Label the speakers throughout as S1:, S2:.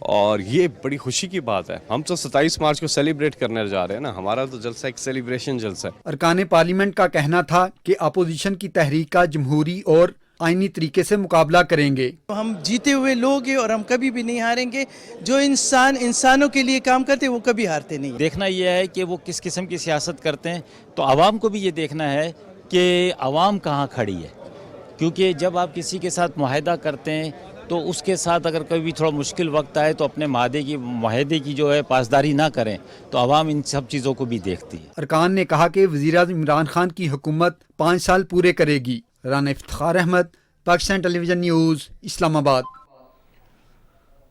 S1: اور یہ بڑی خوشی کی بات ہے. ہم تو 27 مارچ کو سیلیبریٹ کرنے جا رہے ہیں نا, ہمارا تو جلسہ ایک سیلیبریشن جلسہ ہے.
S2: ارکان پارلیمنٹ کا کہنا تھا کہ اپوزیشن کی تحریک کا جمہوری اور آئینی طریقے سے مقابلہ کریں گے.
S3: ہم جیتے ہوئے لوگ ہیں اور ہم کبھی بھی نہیں ہاریں گے. جو انسانوں کے لیے کام کرتے ہیں وہ کبھی ہارتے نہیں.
S4: دیکھنا یہ ہے کہ وہ کس قسم کی سیاست کرتے ہیں, تو عوام کو بھی یہ دیکھنا ہے کہ عوام کہاں کھڑی ہے, کیونکہ جب آپ کسی کے ساتھ معاہدہ کرتے ہیں تو اس کے ساتھ اگر کبھی تھوڑا مشکل وقت آئے تو اپنے معاہدے کی جو ہے پاسداری نہ کریں, تو عوام ان سب چیزوں کو بھی دیکھتی ہے.
S2: ارکان نے کہا کہ وزیراعظم عمران خان کی حکومت 5 سال پورے کرے گی. رانا افتخار احمد, پاکستان ٹیلی ویژن نیوز, اسلام آباد.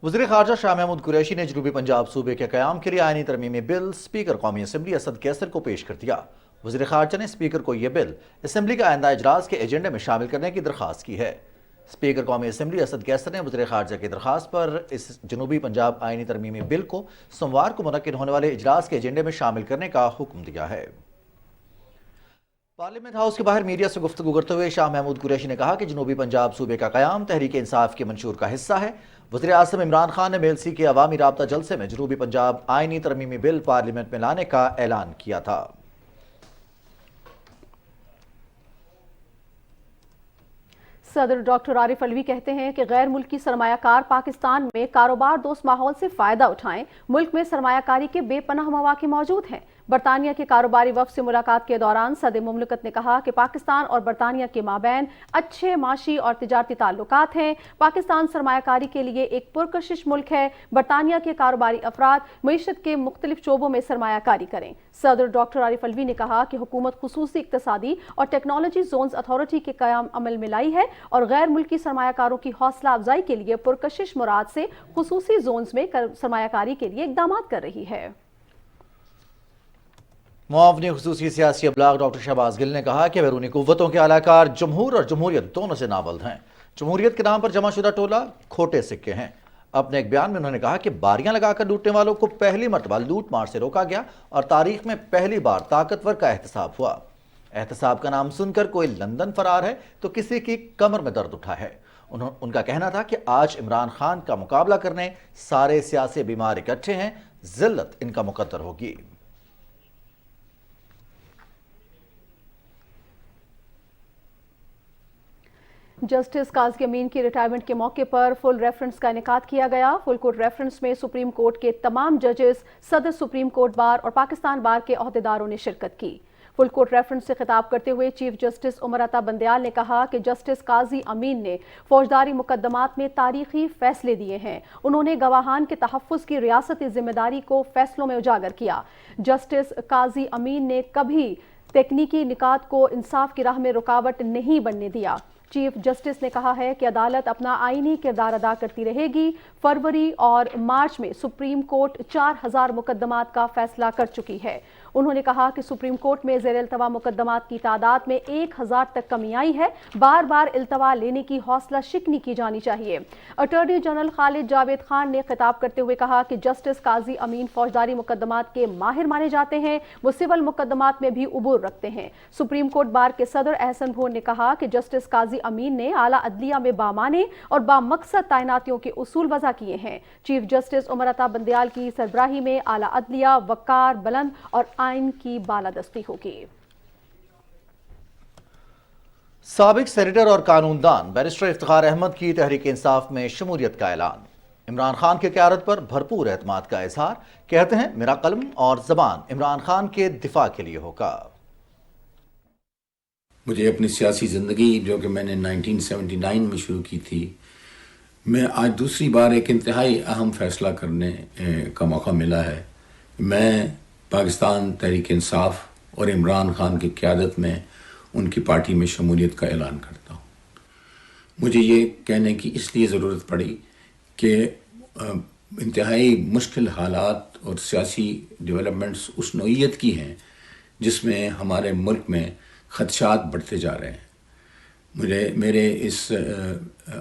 S5: وزیر خارجہ شاہ محمود قریشی نے جنوبی پنجاب صوبے کے قیام کے لیے آئینی ترمیمی بل اسپیکر قومی اسمبلی اسد کیسر کو پیش کر دیا. وزیر خارجہ نے اسپیکر کو یہ بل اسمبلی کا آئندہ اجلاس کے ایجنڈے میں شامل کرنے کی درخواست کی ہے. اسپیکر قومی اسمبلی اسد کیسر نے وزیر خارجہ کی درخواست پر اس جنوبی پنجاب آئینی ترمیمی بل کو سوموار کو منعقد ہونے والے اجلاس کے ایجنڈے میں شامل کرنے کا حکم دیا ہے. پارلیمنٹ ہاؤس کے باہر میڈیا سے گفتگو کرتے ہوئے شاہ محمود قریشی نے کہا کہ جنوبی پنجاب صوبے کا قیام تحریک انصاف کے منشور کا حصہ ہے. وزیر اعظم عمران خان نے میلسی کے عوامی رابطہ جلسے میں جنوبی پنجاب آئینی ترمیمی بل پارلیمنٹ میں لانے کا اعلان کیا تھا.
S6: صدر ڈاکٹر عارف علوی کہتے ہیں کہ غیر ملکی سرمایہ کار پاکستان میں کاروبار دوست ماحول سے فائدہ اٹھائیں. ملک میں سرمایہ کاری کے بے پناہ مواقع موجود ہیں. برطانیہ کے کاروباری وفد سے ملاقات کے دوران صدر مملکت نے کہا کہ پاکستان اور برطانیہ کے مابین اچھے معاشی اور تجارتی تعلقات ہیں. پاکستان سرمایہ کاری کے لیے ایک پرکشش ملک ہے. برطانیہ کے کاروباری افراد معیشت کے مختلف شعبوں میں سرمایہ کاری کریں. صدر ڈاکٹر عارف علوی نے کہا کہ حکومت خصوصی اقتصادی اور ٹیکنالوجی زونز اتھارٹی کے قیام عمل میں لائی ہے اور غیر ملکی سرمایہ کاروں کی حوصلہ افزائی کے لیے پرکشش مراد سے خصوصی زونز میں سرمایہ کاری کے لیے اقدامات کر رہی ہے.
S5: معاون خصوصی سیاسی ابلاغ ڈاکٹر شہباز گل نے کہا کہ بیرونی قوتوں کے اعلی کار جمہور اور جمہوریت دونوں سے نابلد ہیں. جمہوریت کے نام پر جمع شدہ ٹولہ کھوٹے سکے ہیں. اپنے ایک بیان میں انہوں نے کہا کہ باریاں لگا کر لوٹنے والوں کو پہلی مرتبہ لوٹ مار سے روکا گیا اور تاریخ میں پہلی بار طاقتور کا احتساب ہوا. احتساب کا نام سن کر کوئی لندن فرار ہے تو کسی کی کمر میں درد اٹھا ہے. ان کا کہنا تھا کہ آج عمران خان کا مقابلہ کرنے سارے سیاسی بیمار اکٹھے ہیں, ذلت ان کا مقدر ہوگی.
S6: جسٹس قاضی امین کی ریٹائرمنٹ کے موقع پر فل ریفرنس کا انعقاد کیا گیا. فل کورٹ ریفرنس میں سپریم کورٹ کے تمام ججز, صدر سپریم کورٹ بار اور پاکستان بار کے عہدیداروں نے شرکت کی. فل کورٹ ریفرنس سے خطاب کرتے ہوئے چیف جسٹس عمر عطا بندیال نے کہا کہ جسٹس قاضی امین نے فوجداری مقدمات میں تاریخی فیصلے دیے ہیں. انہوں نے گواہان کے تحفظ کی ریاستی ذمہ داری کو فیصلوں میں اجاگر کیا. جسٹس قاضی امین نے کبھی تکنیکی نکات کو انصاف کی راہ میں رکاوٹ نہیں بننے دیا. چیف جسٹس نے کہا ہے کہ عدالت اپنا آئینی کردار ادا کرتی رہے گی. فروری اور مارچ میں سپریم کورٹ 4000 مقدمات کا فیصلہ کر چکی ہے. انہوں نے کہا کہ سپریم کورٹ میں زیر التوا مقدمات کی تعداد میں 1000 تک کمی آئی ہے. بار بار التوا لینے کی حوصلہ شکنی کی جانی چاہیے. اٹارنی جنرل خالد جاوید خان نے خطاب کرتے ہوئے کہا کہ جسٹس قاضی امین فوجداری مقدمات کے ماہر مانے جاتے ہیں. وہ سول مقدمات میں بھی عبور رکھتے ہیں. سپریم کورٹ بار کے صدر احسن بھون نے کہا کہ جسٹس قاضی امین نے اعلیٰ عدلیہ میں بامعنی اور بامقصد تعیناتیوں کے اصول وضع کیے ہیں. چیف جسٹس عمر عطا بندیال کی سربراہی میں اعلیٰ عدلیہ وقار, بلند اور آئین کی بالادستی ہوگی.
S5: سابق سینیٹر اور قانون دان بیرسٹر افتخار احمد کی تحریک انصاف میں شمولیت کا اعلان. عمران خان کی قیادت پر بھرپور اعتماد کا اظہار. کہتے ہیں میرا قلم اور زبان عمران خان کے دفاع کے لیے ہوگا.
S7: مجھے اپنی سیاسی زندگی جو کہ میں نے 1979 میں شروع کی تھی, میں آج دوسری بار ایک انتہائی اہم فیصلہ کرنے کا موقع ملا ہے. میں پاکستان تحریک انصاف اور عمران خان کی قیادت میں ان کی پارٹی میں شمولیت کا اعلان کرتا ہوں. مجھے یہ کہنے کی اس لیے ضرورت پڑی کہ انتہائی مشکل حالات اور سیاسی ڈیولپمنٹس اس نوعیت کی ہیں جس میں ہمارے ملک میں خدشات بڑھتے جا رہے ہیں. میرے اس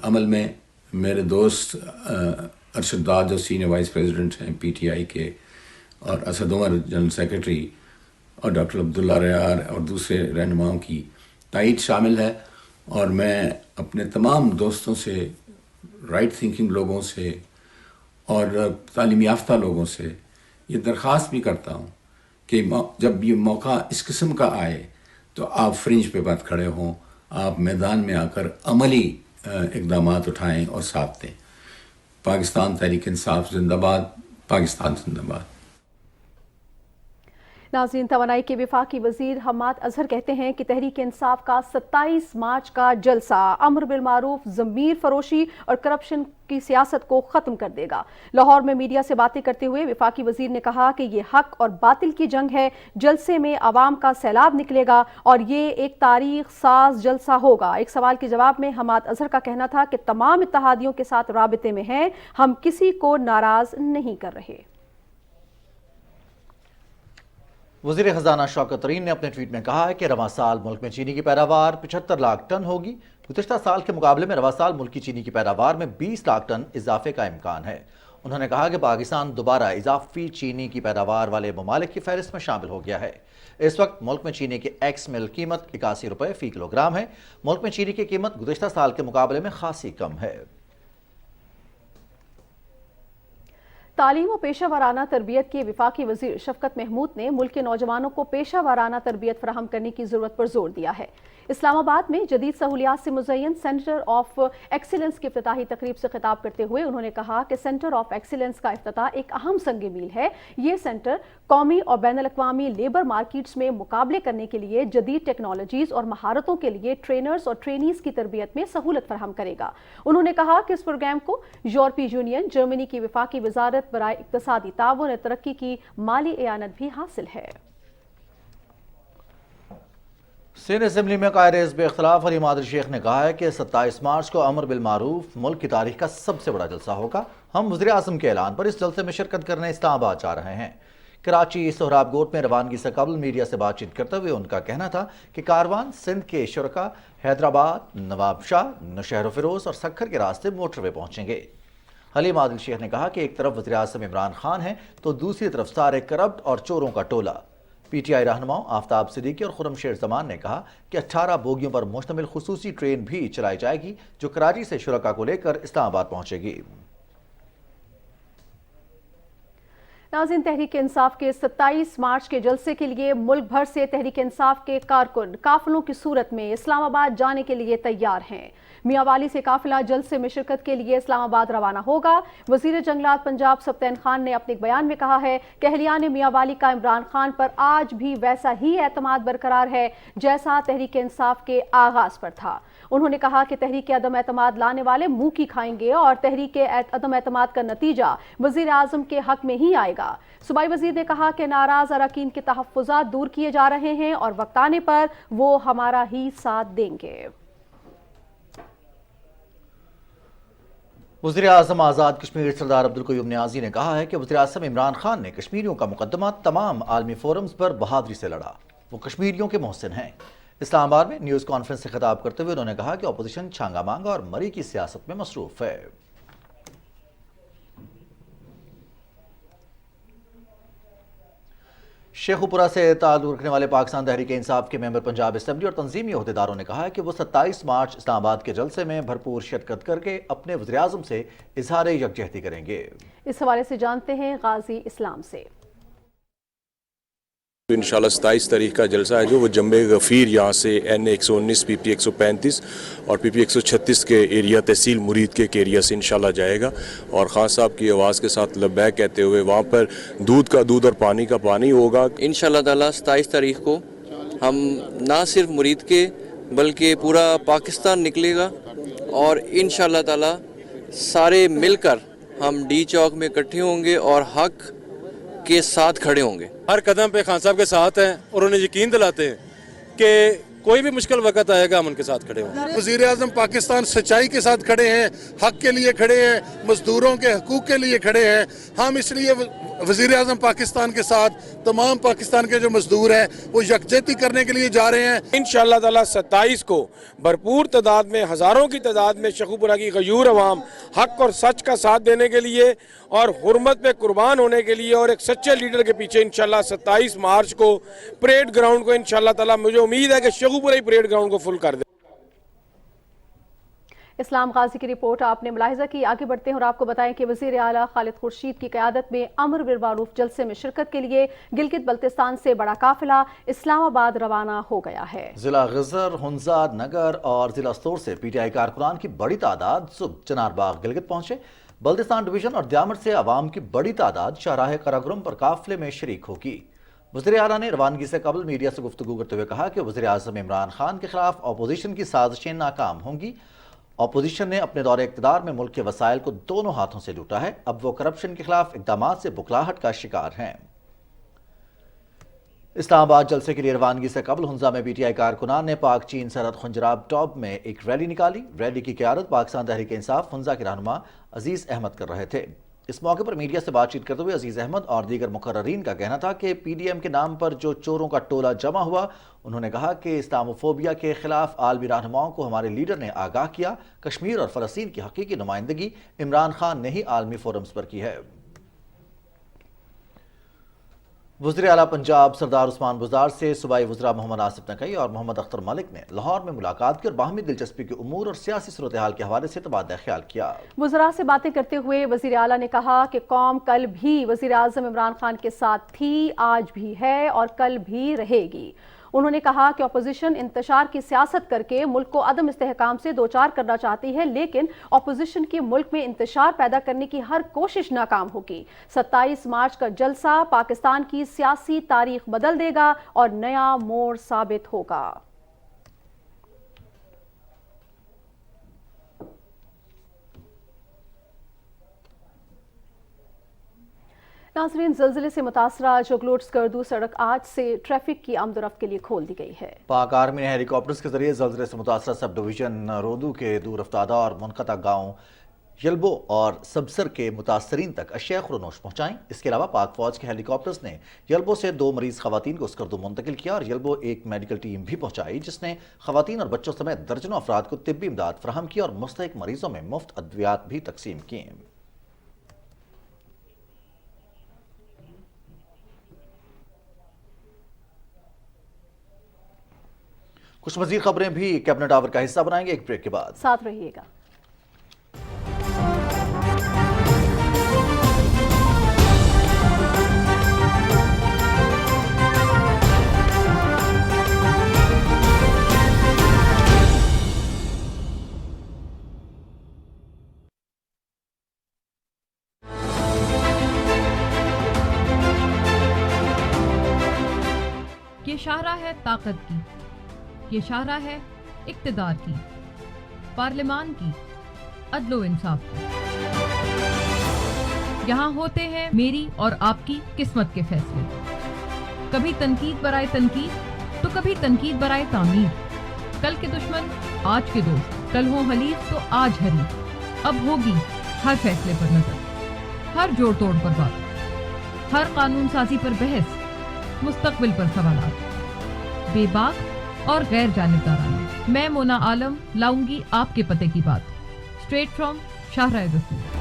S7: عمل میں میرے دوست ارشد داد جو سینئر وائس پریزیڈنٹ ہیں پی ٹی آئی کے, اور اسد عمر جنرل سیکرٹری, اور ڈاکٹر عبداللہ ریار اور دوسرے رہنماؤں کی تائید شامل ہے. اور میں اپنے تمام دوستوں سے, رائٹ تھنکنگ لوگوں سے اور تعلیم یافتہ لوگوں سے یہ درخواست بھی کرتا ہوں کہ جب یہ موقع اس قسم کا آئے تو آپ فرنج پہ بات کھڑے ہوں، آپ میدان میں آ کر عملی اقدامات اٹھائیں اور ساتھ دیں۔ پاکستان تحریک انصاف زندہ باد، پاکستان زندہ باد۔
S6: ناظرین، توانائی کے وفاقی وزیر حماد اظہر کہتے ہیں کہ تحریک انصاف کا 27 مارچ کا جلسہ امر بالمعروف، ضمیر فروشی اور کرپشن کی سیاست کو ختم کر دے گا۔ لاہور میں میڈیا سے باتیں کرتے ہوئے وفاقی وزیر نے کہا کہ یہ حق اور باطل کی جنگ ہے، جلسے میں عوام کا سیلاب نکلے گا اور یہ ایک تاریخ ساز جلسہ ہوگا۔ ایک سوال کے جواب میں حماد اظہر کا کہنا تھا کہ تمام اتحادیوں کے ساتھ رابطے میں ہیں، ہم کسی کو ناراض نہیں کر رہے۔
S5: وزیر خزانہ شوکت ترین نے اپنے ٹویٹ میں کہا ہے کہ رواں سال ملک میں چینی کی پیداوار 75 لاکھ ٹن ہوگی۔ گزشتہ سال کے مقابلے میں رواں سال ملک کی چینی کی پیداوار میں 20 لاکھ ٹن اضافے کا امکان ہے۔ انہوں نے کہا کہ پاکستان دوبارہ اضافی چینی کی پیداوار والے ممالک کی فہرست میں شامل ہو گیا ہے۔ اس وقت ملک میں چینی کی ایکس مل قیمت 81 روپے فی کلو گرام ہے۔ ملک میں چینی کی قیمت گزشتہ سال کے مقابلے میں خاصی کم ہے۔
S6: تعلیم و پیشہ ورانہ تربیت کے وفاقی وزیر شفقت محمود نے ملک کے نوجوانوں کو پیشہ ورانہ تربیت فراہم کرنے کی ضرورت پر زور دیا ہے۔ اسلام آباد میں جدید سہولیات سے مزین سینٹر آف ایکسیلنس کی افتتاحی تقریب سے خطاب کرتے ہوئے انہوں نے کہا کہ سینٹر آف ایکسیلنس کا افتتاح ایک اہم سنگ میل ہے۔ یہ سینٹر قومی اور بین الاقوامی لیبر مارکیٹس میں مقابلے کرنے کے لیے جدید ٹیکنالوجیز اور مہارتوں کے لیے ٹرینرز اور ٹرینیز کی تربیت میں سہولت فراہم کرے گا۔ انہوں نے کہا کہ اس پروگرام کو یورپی یونین، جرمنی کی وفاقی وزارت برائے اقتصادی تعاون اور ترقی کی مالی اعانت بھی حاصل ہے۔
S5: سندھ اسمبلی میں قائد حزب اختلاف علیم عادل شیخ نے کہا ہے کہ 27 مارچ کو امر بالمعروف ملک کی تاریخ کا سب سے بڑا جلسہ ہوگا۔ ہم وزیر اعظم کے اعلان پر اس جلسے میں شرکت کرنے اسلام آباد جا رہے ہیں۔ کراچی سہراب گوٹ میں روانگی سے قبل میڈیا سے بات چیت کرتے ہوئے ان کا کہنا تھا کہ کاروان سندھ کے شرکا حیدرآباد، نواب شاہ، نوشہر و فیروز اور سکھر کے راستے موٹر وے پہنچیں گے۔ علیم عادل شیخ نے کہا کہ ایک طرف وزیر اعظم عمران خان ہیں تو دوسری طرف سارے کرپٹ اور چوروں کا ٹولہ۔ پی ٹی آئی رہنماؤں آفتاب صدیقی اور خرم شیر زمان نے کہا کہ 18 بوگیوں پر مشتمل خصوصی ٹرین بھی چلائی جائے گی جو کراچی سے شرکا کو لے کر اسلام آباد پہنچے گی۔
S6: ناظرین، تحریک انصاف کے 27 مارچ کے جلسے کے لیے ملک بھر سے تحریک انصاف کے کارکن قافلوں کی صورت میں اسلام آباد جانے کے لیے تیار ہیں۔ میاں والی سے قافلہ جلسے میں شرکت کے لیے اسلام آباد روانہ ہوگا۔ وزیر جنگلات پنجاب سبطین خان نے اپنے ایک بیان میں کہا ہے کہ اہلیان میاں والی کا عمران خان پر آج بھی ویسا ہی اعتماد برقرار ہے جیسا تحریک انصاف کے آغاز پر تھا۔ انہوں نے کہا کہ تحریک عدم اعتماد لانے والے منہ کی کھائیں گے اور تحریک عدم اعتماد کا نتیجہ وزیر اعظم کے حق میں ہی آئے گا۔ صوبائی وزیر نے کہا کہ ناراض اراکین کے تحفظات دور کیے جا رہے ہیں اور وقت آنے پر وہ ہمارا ہی ساتھ دیں گے۔
S5: وزیر اعظم آزاد کشمیر سردار عبدالقیوم نیازی نے کہا ہے کہ وزیر اعظم عمران خان نے کشمیریوں کا مقدمہ تمام عالمی فورمز پر بہادری سے لڑا۔ وہ کشمیریوں کے محسن ہیں۔ اسلام آباد میں نیوز کانفرنس سے خطاب کرتے ہوئے انہوں نے کہا کہ اپوزیشن چھانگا مانگا اور مری کی سیاست میں مصروف ہے۔ شیخوپورہ سے تعلق رکھنے والے پاکستان تحریک انصاف کے ممبر پنجاب اسمبلی اور تنظیمی عہدیداروں نے کہا ہے کہ وہ 27 مارچ اسلام آباد کے جلسے میں بھرپور شرکت کر کے اپنے وزیر اعظم سے اظہار یکجہتی کریں گے۔
S6: اس حوالے سے جانتے ہیں غازی اسلام سے۔
S8: انشاءاللہ 27 تاریخ کا جلسہ ہے جو وہ جنبے غفیر یہاں سے این 119 پی پی 135 اور پی پی 136 کے ایریا تحصیل مرید کے ایریا سے انشاءاللہ جائے گا اور خان صاحب کی آواز کے ساتھ لبیک کہتے ہوئے وہاں پر دودھ کا دودھ اور پانی کا پانی ہوگا۔
S9: انشاءاللہ تعالی 27 تاریخ کو ہم نہ صرف مرید کے بلکہ پورا پاکستان نکلے گا اور انشاءاللہ تعالی سارے مل کر ہم ڈی چوک میں اکٹھے ہوں گے اور حق کے ساتھ کھڑے ہوں گے۔
S10: ہر قدم پہ خان صاحب کے ساتھ ہیں اور انہیں یقین دلاتے ہیں کہ کوئی بھی مشکل وقت آئے گا ہم ان کے ساتھ کھڑے ہوں گے۔
S11: وزیر اعظم پاکستان سچائی کے ساتھ کھڑے ہیں، حق کے لیے کھڑے ہیں، مزدوروں کے حقوق کے لیے کھڑے ہیں۔ ہم اس لیے وزیر اعظم پاکستان کے ساتھ تمام پاکستان کے جو مزدور ہیں وہ یکجہتی کرنے کے لیے جا رہے ہیں۔
S10: انشاءاللہ تعالی 27 کو بھرپور تعداد میں، ہزاروں کی تعداد میں شیخوپورہ کی غیور عوام حق اور سچ کا ساتھ دینے کے لیے اور حرمت میں قربان ہونے کے لیے اور ایک سچے لیڈر کے پیچھے انشاءاللہ 27 مارچ کو پریڈ گراؤنڈ کو انشاءاللہ تعالی مجھے امید ہے کہ شیخوپورہ ہی پریڈ گراؤنڈ کو فل کر دے۔
S6: اسلام غازی کی رپورٹ آپ نے ملاحظہ کی. آگے بڑھتے ہیں اور آپ کو بتائیں کہ وزیر اعلیٰ خالد خورشید کی قیادت میں امر بالمعروف جلسے میں شرکت کے لیے گلگت بلتستان سے بڑا قافلہ اسلام آباد روانہ ہو گیا ہے.
S5: ضلع غزر، ہنزا، نگر اور ضلع استور سے پی ٹی آئی کارکنان کی بڑی تعداد صبح چنار باغ گلگت پہنچے. بلتستان ڈویژن اور دیامر سے عوام کی بڑی تعداد شاہراہ قراقرم پر قافلے میں شریک ہوگی. وزیر اعلیٰ نے روانگی سے قبل میڈیا سے گفتگو کرتے ہوئے کہا کہ وزیر اعظم عمران خان کے خلاف اپوزیشن کی سازشیں ناکام ہوں گی. اپوزیشن نے اپنے دور اقتدار میں ملک کے وسائل کو دونوں ہاتھوں سے لوٹا ہے. اب وہ کرپشن کے خلاف اقدامات سے بکھلاہٹ کا شکار ہیں. اسلام آباد جلسے کے لیے روانگی سے قبل ہنزا میں پی ٹی آئی کارکنان نے پاک چین سرحد خنجراب ٹاپ میں ایک ریلی نکالی. ریلی کی قیادت پاکستان تحریک انصاف ہنزا کے رہنما عزیز احمد کر رہے تھے. اس موقع پر میڈیا سے بات چیت کرتے ہوئے عزیز احمد اور دیگر مقررین کا کہنا تھا کہ پی ڈی ایم کے نام پر جو چوروں کا ٹولہ جمع ہوا، انہوں نے کہا کہ اسلاموفوبیا کے خلاف عالمی رہنماؤں کو ہمارے لیڈر نے آگاہ کیا. کشمیر اور فلسطین کی حقیقی نمائندگی عمران خان نے ہی عالمی فورمز پر کی ہے. وزیر اعلیٰ پنجاب سردار عثمان بزدار سے صوبائی وزراء محمد آصف نقوی اور محمد اختر ملک نے لاہور میں ملاقات کی اور باہمی دلچسپی کے امور اور سیاسی صورتحال کے حوالے سے تبادلہ خیال کیا.
S6: وزراء سے باتیں کرتے ہوئے وزیر اعلیٰ نے کہا کہ قوم کل بھی وزیر اعظم عمران خان کے ساتھ تھی، آج بھی ہے اور کل بھی رہے گی. انہوں نے کہا کہ اپوزیشن انتشار کی سیاست کر کے ملک کو عدم استحکام سے دوچار کرنا چاہتی ہے، لیکن اپوزیشن کی ملک میں انتشار پیدا کرنے کی ہر کوشش ناکام ہوگی. 27 مارچ کا جلسہ پاکستان کی سیاسی تاریخ بدل دے گا اور نیا موڑ ثابت ہوگا. ناظرین، زلزلے سے متاثرہ جوگلوٹ سکردو سڑک آج سے ٹریفک کی آمد و رفت کے لیے کھول دی گئی ہے.
S5: پاک آرمی نے ہیلی کاپٹرز کے ذریعے زلزلے سے متاثرہ سب ڈویژن رودو کے دور افتادہ اور منقطع گاؤں یلبو اور سبسر کے متاثرین تک اشیاء خورنوش پہنچائیں. اس کے علاوہ پاک فوج کے ہیلی کاپٹرز نے یلبو سے 2 مریض خواتین کو سکردو منتقل کیا اور یلبو ایک میڈیکل ٹیم بھی پہنچائی جس نے خواتین اور بچوں سمیت درجنوں افراد کو طبی امداد فراہم کی اور مستحق مریضوں میں مفت ادویات بھی تقسیم کیں. کچھ مزید خبریں بھی کیبنٹ آور کا حصہ بنائیں گے ایک بریک کے بعد.
S6: ساتھ رہیے گا.
S12: یہ شاہراہ ہے طاقت کی، یہ شاہراہ ہے اقتدار کی، پارلیمان کی، عدل و انصاف کی. یہاں ہوتے ہیں میری اور آپ کی قسمت کے فیصلے. کبھی تنقید برائے تنقید تو کبھی تنقید برائے تعمیر. کل کے دشمن آج کے دوست، کل ہو حلیف تو آج حریف. اب ہوگی ہر فیصلے پر نظر، ہر جوڑ توڑ پر بات، ہر قانون سازی پر بحث، مستقبل پر سوالات، بے باک اور غیر جانبدارانہ. میں مونا عالم لاؤں گی آپ کے پتے کی بات. اسٹریٹ فرام شاہراہ دستور.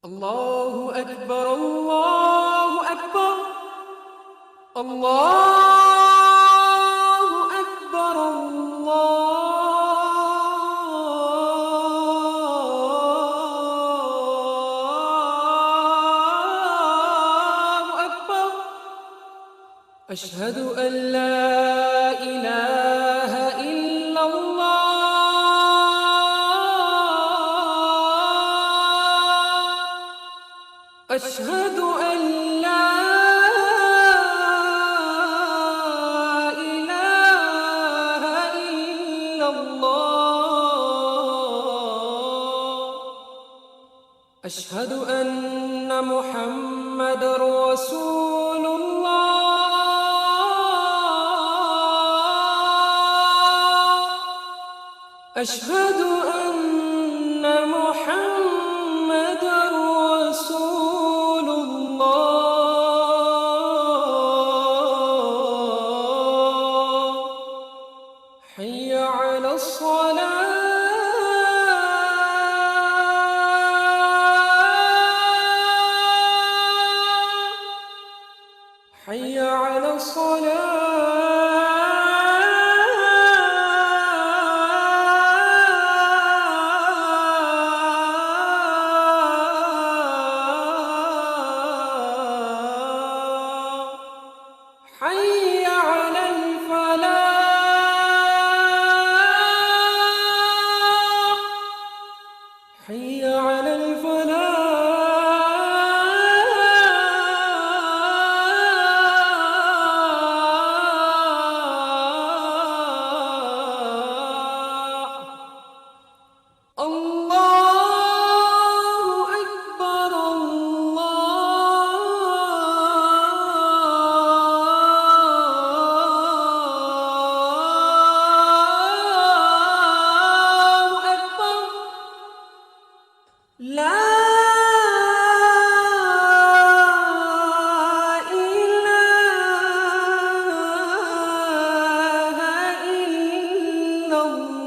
S13: الله أكبر الله أكبر الله أكبر الله أكبر أشهد أن لا إله إلا الله أشهد أن لا إله إلا الله أشهد أن محمد رسول الله أشهد أن محمد رسول حي على الصلاة حي على الصلاة حي على الفلاح حي على الفلاح الله أكبر الله أكبر لا إله إلا الله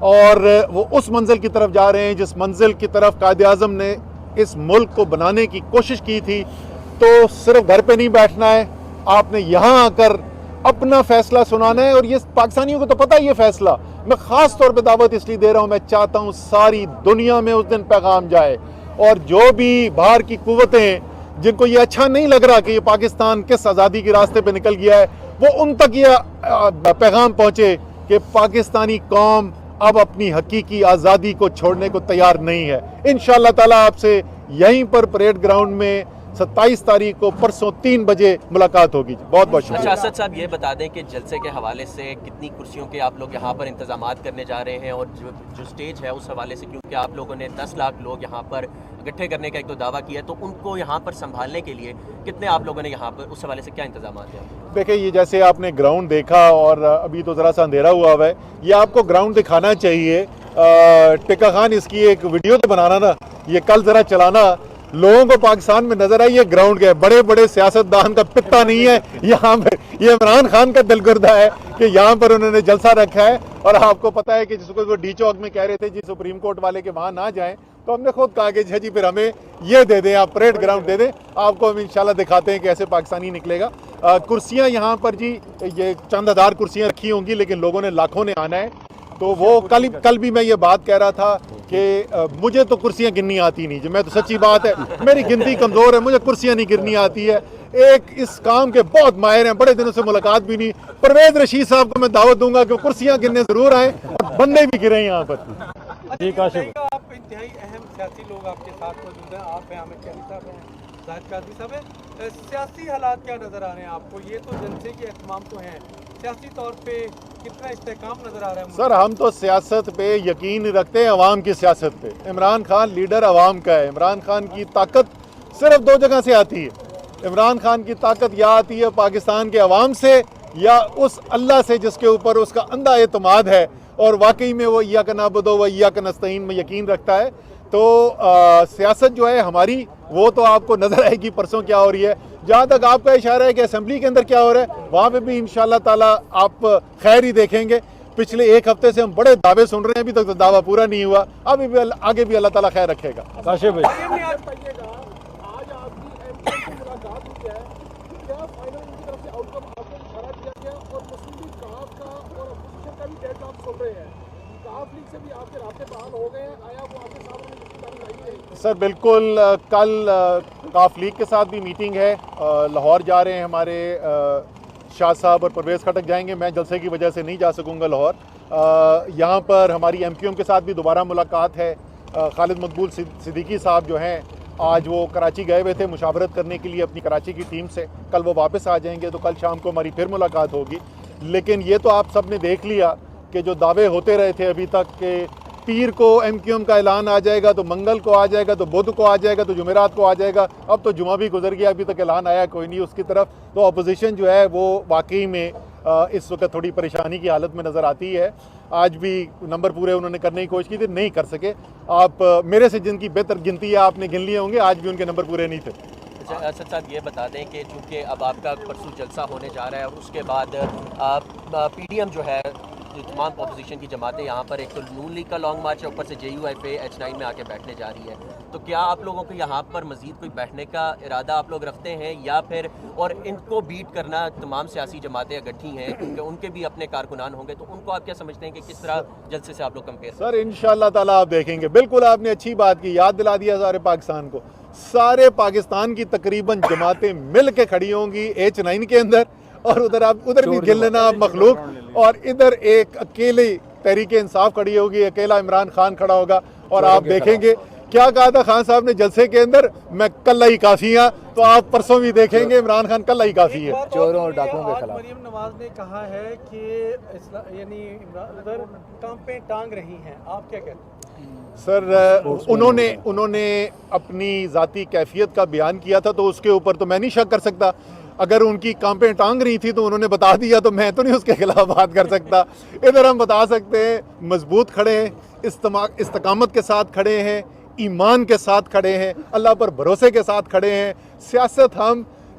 S14: اور وہ اس منزل کی طرف جا رہے ہیں جس منزل کی طرف قائد اعظم نے اس ملک کو بنانے کی کوشش کی تھی. تو صرف گھر پہ نہیں بیٹھنا ہے, آپ نے یہاں آ کر اپنا فیصلہ سنانا ہے, اور یہ پاکستانیوں کو تو پتہ ہے یہ فیصلہ. میں خاص طور پہ دعوت اس لیے دے رہا ہوں, میں چاہتا ہوں ساری دنیا میں اس دن پیغام جائے, اور جو بھی باہر کی قوتیں ہیں جن کو یہ اچھا نہیں لگ رہا کہ یہ پاکستان کس آزادی کے راستے پہ نکل گیا ہے, وہ ان تک یہ پیغام پہنچے کہ پاکستانی قوم اب اپنی حقیقی آزادی کو چھوڑنے کو تیار نہیں ہے. انشاءاللہ تعالیٰ آپ سے یہیں پر پریڈ گراؤنڈ میں 27 تاریخ کو پرسوں 3 بجے ملاقات ہوگی. بہت بہت شکریہ.
S15: اچھا اسد صاحب یہ بتا دیں کہ جلسے کے حوالے سے کتنی کرسیوں کے آپ لوگ یہاں پر انتظامات کرنے جا رہے ہیں, اور جو سٹیج ہے اس حوالے سے, کیونکہ آپ لوگوں نے 10 لاکھ لوگ یہاں پر اکٹھے کرنے کا ایک تو دعویٰ کیا ہے, تو ان کو یہاں پر سنبھالنے کے لیے کتنے آپ لوگوں نے یہاں پر اس حوالے سے کیا انتظامات ہیں؟
S14: دیکھیں یہ جیسے آپ نے گراؤنڈ دیکھا, اور ابھی تو ذرا سا اندھیرا ہوا ہے, یہ آپ کو گراؤنڈ دکھانا چاہیے. ٹکا خان اس کی ایک ویڈیو تو بنانا نا, یہ کل ذرا چلانا, لوگوں کو پاکستان میں نظر آئی یہ گراؤنڈ کے بڑے بڑے سیاستدان کا پتا نہیں ہے یہاں پہ, یہ عمران خان کا دلگردہ ہے کہ یہاں پر انہوں نے جلسہ رکھا ہے. اور آپ کو پتا ہے کہ جس کو ڈی چوک میں کہہ رہے تھے جی سپریم کورٹ والے کے وہاں نہ جائیں, تو ہم نے خود کہا کہ جی پھر ہمیں یہ دے دیں, آپ پریڈ گراؤنڈ دے دیں, آپ کو ہم انشاءاللہ دکھاتے ہیں کہ ایسے پاکستانی نکلے گا. کرسیاں یہاں پر جی یہ چند ہزار کرسیاں رکھی ہوں گی, لیکن لوگوں نے لاکھوں نے آنا ہے. تو وہ کل بھی میں یہ بات کہہ رہا تھا کہ مجھے تو کرسیاں گننی آتی نہیں, جو میں تو سچی بات ہے, میری گنتی کمزور ہے, مجھے کرسیاں نہیں گرنی آتی ہے. ایک اس کام کے بہت ماہر ہیں, بڑے دنوں سے ملاقات بھی نہیں, پرویز رشید صاحب کو میں دعوت دوں گا کہ کرسیاں گرنے ضرور آئیں اور بندے بھی گریں یہاں پر.
S16: ٹھیک ہے, آپ انتہائی اہم سیاسی لوگ آپ کے ساتھ موجود ہیں, آپ ہیں عامر قیانی صاحب ہیں, زاہد قادری صاحب ہیں. سیاسی حالات کیا نظر آ رہے ہیں آپ کو؟ یہ تو جلسے کے اہتمام تو ہیں, سیاسی طور پہ کتنا استحکام نظر آ رہا ہے؟
S14: سر ہم تو سیاست پہ یقین رکھتے ہیں, عوام کی سیاست پہ. عمران خان لیڈر عوام کا ہے. عمران خان کی طاقت صرف 2 جگہ سے آتی ہے. عمران خان کی طاقت یا آتی ہے پاکستان کے عوام سے, یا اس اللہ سے جس کے اوپر اس کا اندھا اعتماد ہے, اور واقعی میں وہ ایاک نعبد و ایاک نستعین میں یقین رکھتا ہے. تو سیاست جو ہے ہماری وہ تو آپ کو نظر آئے گی پرسوں کیا ہو رہی ہے. جہاں تک آپ کا اشارہ ہے کہ اسمبلی کے اندر کیا ہو رہا ہے, وہاں پہ بھی انشاءاللہ تعالیٰ آپ خیر ہی دیکھیں گے. پچھلے 1 ہفتے سے ہم بڑے دعوے سن رہے ہیں, ابھی تک تو دعویٰ پورا نہیں ہوا, ابھی بھی آگے بھی اللہ تعالیٰ خیر رکھے گا.
S16: کاشف بھائی
S14: سر بالکل, کل کاف لیگ کے ساتھ بھی میٹنگ ہے, لاہور جا رہے ہیں ہمارے شاہ صاحب اور پرویز خٹک جائیں گے. میں جلسے کی وجہ سے نہیں جا سکوں گا لاہور. یہاں پر ہماری ایم کیو ایم کے ساتھ بھی دوبارہ ملاقات ہے. خالد مقبول صدیقی صاحب جو ہیں آج وہ کراچی گئے ہوئے تھے مشاورت کرنے کے لیے اپنی کراچی کی ٹیم سے, کل وہ واپس آ جائیں گے, تو کل شام کو ہماری پھر ملاقات ہوگی. لیکن یہ تو آپ سب نے دیکھ لیا کہ جو دعوے ہوتے رہے تھے ابھی تک کہ پیر کو ایم کیو ایم کا اعلان آ جائے گا, تو منگل کو آ جائے گا, تو بدھ کو آ جائے گا, تو جمعرات کو آ جائے گا, اب تو جمعہ بھی گزر گیا, ابھی تک اعلان آیا کوئی نہیں اس کی طرف. تو اپوزیشن جو ہے وہ واقعی میں اس وقت تھوڑی پریشانی کی حالت میں نظر آتی ہے. آج بھی نمبر پورے انہوں نے کرنے کی کوشش کی تھی, نہیں کر سکے. آپ میرے سے جن کی بہتر گنتی ہے آپ نے گن لیے ہوں گے, آج بھی ان کے نمبر پورے نہیں تھے.
S15: اسد صاحب یہ بتا دیں کہ چونکہ اب آپ کا پرسوں جلسہ ہونے جا رہا ہے, اور اس کے بعد پی ڈی ایم جو ہے, جو تمام اپوزیشن کی جماعتیں یہاں پر, ایک تو نون لیگ کا لانگ مارچ ہے, اوپر سے JUIF H9 میں آ کے بیٹھنے جا رہی ہے, تو کیا آپ لوگوں کو یہاں پر مزید کوئی بیٹھنے کا ارادہ آپ لوگ رکھتے ہیں, یا پھر اور ان کو بیٹ کرنا تمام سیاسی جماعتیں اکٹھی ہیں کیونکہ ان کے بھی اپنے کارکنان ہوں گے, تو ان کو آپ کیا سمجھتے ہیں کہ کس طرح جلسے سے آپ لوگ کمپیئر؟
S14: سر انشاءاللہ تعالیٰ آپ دیکھیں گے, بالکل آپ نے اچھی بات کی, یاد دلا دیا سارے پاکستان کو. سارے پاکستان کی تقریباً جماعتیں مل کے کھڑی ہوں گی H9 کے اندر, اور ادھر بھی گن لینا مخلوق, اور ادھر ایک اکیلی تحریک انصاف کھڑی ہوگی, اکیلا عمران خان کھڑا ہوگا. اور آپ دیکھیں گے کیا کہا تھا خان صاحب نے جلسے کے اندر, میں کلہ ہی کافی ہوں, تو آپ پرسوں بھی دیکھیں گے عمران خان کلہ ہی کافی ہے.
S16: چوروں اور ڈاکوؤں کے خلاف مریم نواز نے کہا ہے کہ یعنی ادھر کانپیں ٹانگ رہی ہیں, آپ کیا کہتے ہیں؟
S14: سر انہوں نے اپنی ذاتی کیفیت کا بیان کیا تھا, تو اس کے اوپر تو میں نہیں شک کر سکتا. اگر ان کی کانپیں ٹانگ رہی تھی تو انہوں نے بتا دیا, تو میں تو نہیں اس کے خلاف بات کر سکتا. ادھر ہم بتا سکتے ہیں مضبوط کھڑے ہیں, استقامت کے ساتھ کھڑے ہیں, ایمان کے ساتھ کھڑے ہیں, اللہ پر بھروسے کے ساتھ کھڑے ہیں. سیاست ہم